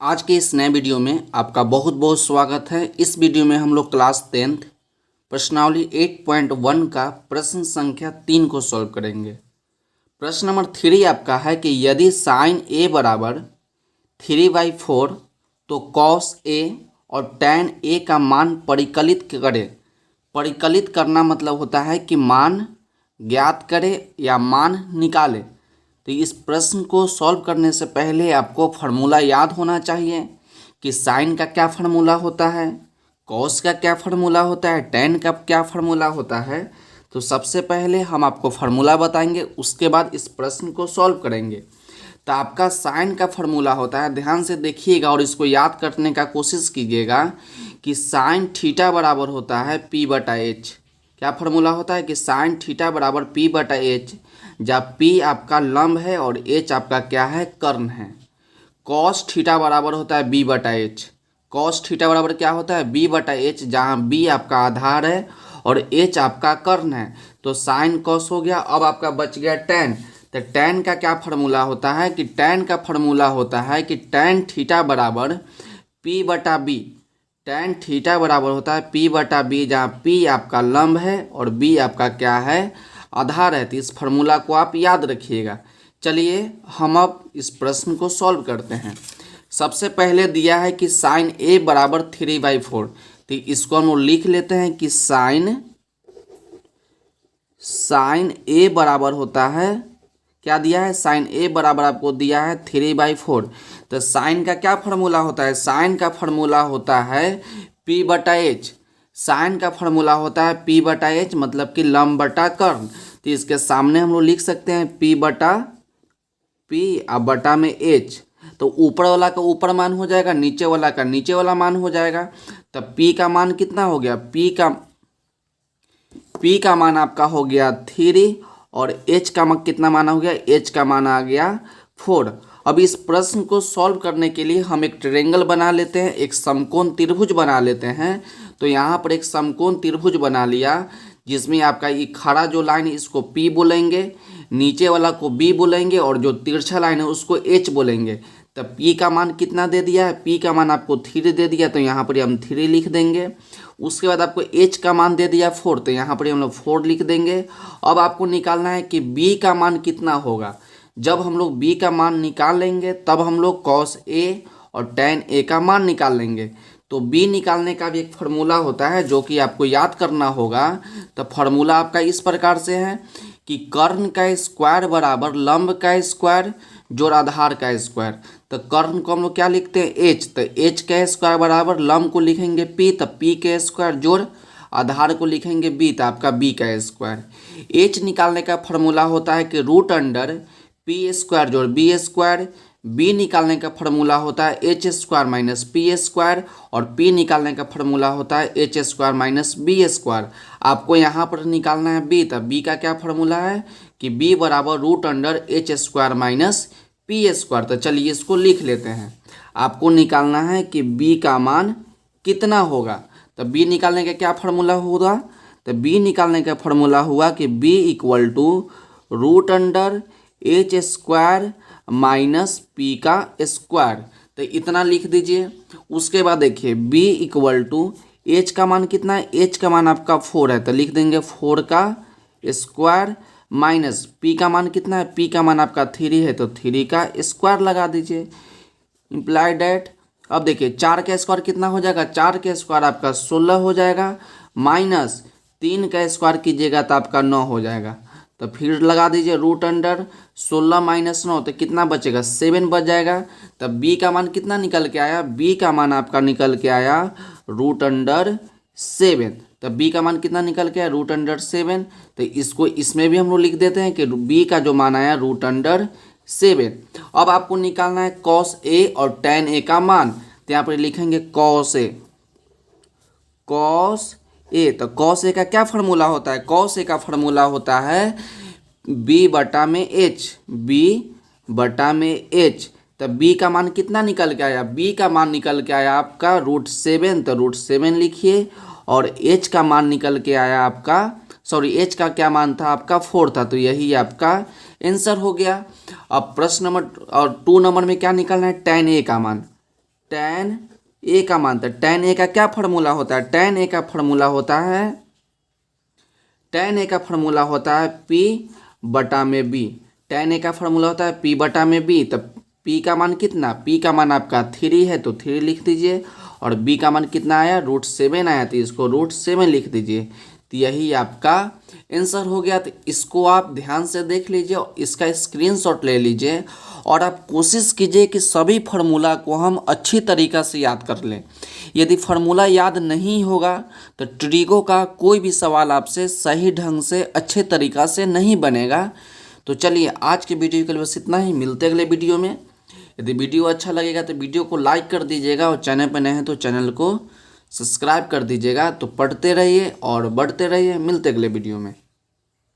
आज के इस नए वीडियो में आपका बहुत बहुत स्वागत है। इस वीडियो में हम लोग क्लास 10th प्रश्नावली 8.1 का प्रश्न संख्या 3 को सॉल्व करेंगे। प्रश्न नंबर 3 आपका है कि यदि साइन ए बराबर 3/4 तो कॉस ए और टैन ए का मान परिकलित करें। परिकलित करना मतलब होता है कि मान ज्ञात करें या मान निकालें। तो इस प्रश्न को सॉल्व करने से पहले आपको फार्मूला याद होना चाहिए कि साइन का क्या फार्मूला होता है, कॉस का क्या फार्मूला होता है, टैन का क्या फार्मूला होता है। तो सबसे पहले हम आपको फार्मूला बताएंगे, उसके बाद इस प्रश्न को सॉल्व करेंगे। तो आपका साइन का फार्मूला होता है, ध्यान से देखिएगा और इसको याद करने का कोशिश कीजिएगा कि साइन थीटा बराबर होता है P/H। क्या फार्मूला होता है कि साइन थीटा बराबर P/H, जब P आपका लंब है और H आपका क्या है, कर्ण है। कॉस थीटा बराबर होता है B/H। कॉस थीटा बराबर क्या होता है, B/H, जहाँ B आपका आधार है और H आपका कर्ण है। तो साइन कॉस हो गया। अब आपका बच गया टैन। तो टैन का क्या फार्मूला होता है कि टैन का फार्मूला होता है कि टैन थीटा बराबर P/B। टैन थीटा बराबर होता है P/B, जहाँ P आपका लंब है और B आपका क्या है, आधार है। तो इस फार्मूला को आप याद रखिएगा। चलिए हम अब इस प्रश्न को सॉल्व करते हैं। सबसे पहले दिया है कि साइन ए बराबर 3/4। तो इसको हम लोग लिख लेते हैं कि साइन ए बराबर होता है, क्या दिया है, साइन ए बराबर आपको दिया है 3/4। तो साइन का क्या फार्मूला होता है, साइन का फार्मूला होता है P/H। साइन का फार्मूला होता है P/H, मतलब कि लंब बटा कर्ण। तो इसके सामने हम लोग लिख सकते हैं P और बटा में H। तो ऊपर वाला का ऊपर मान हो जाएगा, नीचे वाला का नीचे वाला मान हो जाएगा। तब P का मान कितना हो गया, P का मान आपका हो गया 3 और H का मान कितना मान हो गया, H का मान आ गया 4। अब इस प्रश्न को सॉल्व करने के लिए हम एक ट्रायंगल बना लेते हैं, एक समकोण त्रिभुज बना लेते हैं। तो यहाँ पर एक समकोण त्रिभुज बना लिया, जिसमें आपका ये खड़ा जो लाइन है इसको P बोलेंगे, नीचे वाला को B बोलेंगे और जो तिरछा लाइन है उसको H बोलेंगे। तब P का मान कितना दे दिया है, P का मान आपको 3 दे दिया, तो यहाँ पर हम 3 लिख देंगे। उसके बाद आपको H का मान दे दिया 4, तो यहाँ पर हम लोग 4 लिख देंगे। अब आपको निकालना है कि B का मान कितना होगा। जब हम लोग B का मान निकाल लेंगे तब हम लोग कॉस A और टैन A का मान निकाल लेंगे। तो B निकालने का भी एक फार्मूला होता है जो कि आपको याद करना होगा। तो फार्मूला आपका इस प्रकार से है कि कर्ण का स्क्वायर बराबर लंब का स्क्वायर जोड़ आधार का स्क्वायर। तो कर्ण को हम लोग क्या लिखते हैं, H। तो H का स्क्वायर बराबर लंब को लिखेंगे P, तो P के स्क्वायर जोड़ आधार को लिखेंगे B, तो आपका B का स्क्वायर। H निकालने का फार्मूला होता है कि रूट अंडर P स्क्वायर जोड़ B स्क्वायर। B निकालने का फार्मूला होता है H square minus P square और P निकालने का फार्मूला होता है H square minus B square. आपको यहाँ पर निकालना है B, तब B का क्या फार्मूला है कि B बराबर root under H square minus P square. तो चलिए इसको लिख लेते हैं। आपको निकालना है कि B का मान कितना होगा। तो B निकालने का क्या फार्मूला होगा, तो B निकालने का फार्मूला हुआ कि B equal to root under H square minus P का स्क्वायर। तो इतना लिख दीजिए। उसके बाद देखिए B इक्वल टू H का मान कितना है, H का मान आपका 4 है, तो लिख देंगे 4 का स्क्वायर माइनस P का मान कितना है, P का मान आपका 3 है, तो 3 का स्क्वायर लगा दीजिए। Imply that. अब देखिए 4 का स्क्वायर कितना हो जाएगा, 4 का स्क्वायर आपका 16 हो जाएगा, माइनस 3 का स्क्वायर कीजिएगा तो आपका 9 हो जाएगा। तो फिर लगा दीजिए रूट अंडर 16 माइनस 9, तो कितना बचेगा, 7 बच जाएगा। तब B का मान कितना निकल के आया, B का मान आपका निकल के आया रूट अंडर 7। तब B का मान कितना निकल के आया, रूट अंडर 7। तो इसको इसमें भी हम लोग लिख देते हैं कि B का जो मान आया रूट अंडर 7। अब आपको निकालना है कॉस A और टैन A का मान। तो यहाँ पर लिखेंगे कॉस A। तो कॉस ए का क्या फार्मूला होता है, कॉस ए का फार्मूला होता है B बटा में H। तो B का मान कितना निकल के आया, B का मान निकल के आया आपका रूट 7, तो रूट 7 लिखिए। और H का मान निकल के आया आपका, H का क्या मान था आपका 4 था, तो यही आपका आंसर हो गया। अब प्रश्न नंबर और 2 नंबर में क्या निकलना है, टैन A का मान। tan a का मान, तो tan a का क्या फार्मूला होता है, tan a का फार्मूला होता है, tan a का फार्मूला होता है p बटा में b। tan a का फार्मूला होता है p बटा में b। तो p का मान कितना, p का मान आपका 3 है तो 3 लिख दीजिए, और b का मान कितना आया, √7 आया, तो इसको √7 लिख दीजिए। तो यही आपका आंसर हो गया। तो इसको आप ध्यान से देख लीजिए और इसका स्क्रीनशॉट ले लीजिए, और आप कोशिश कीजिए कि सभी फार्मूला को हम अच्छी तरीक़ा से याद कर लें। यदि फार्मूला याद नहीं होगा तो ट्रिगो का कोई भी सवाल आपसे सही ढंग से अच्छे तरीक़ा से नहीं बनेगा। तो चलिए आज के वीडियो के लिए बस इतना ही, मिलते अगले वीडियो में। यदि वीडियो अच्छा लगेगा तो वीडियो को लाइक कर दीजिएगा, और चैनल पर नए हैं तो चैनल को सब्सक्राइब कर दीजिएगा। तो पढ़ते रहिए और बढ़ते रहिए, मिलते अगले वीडियो में।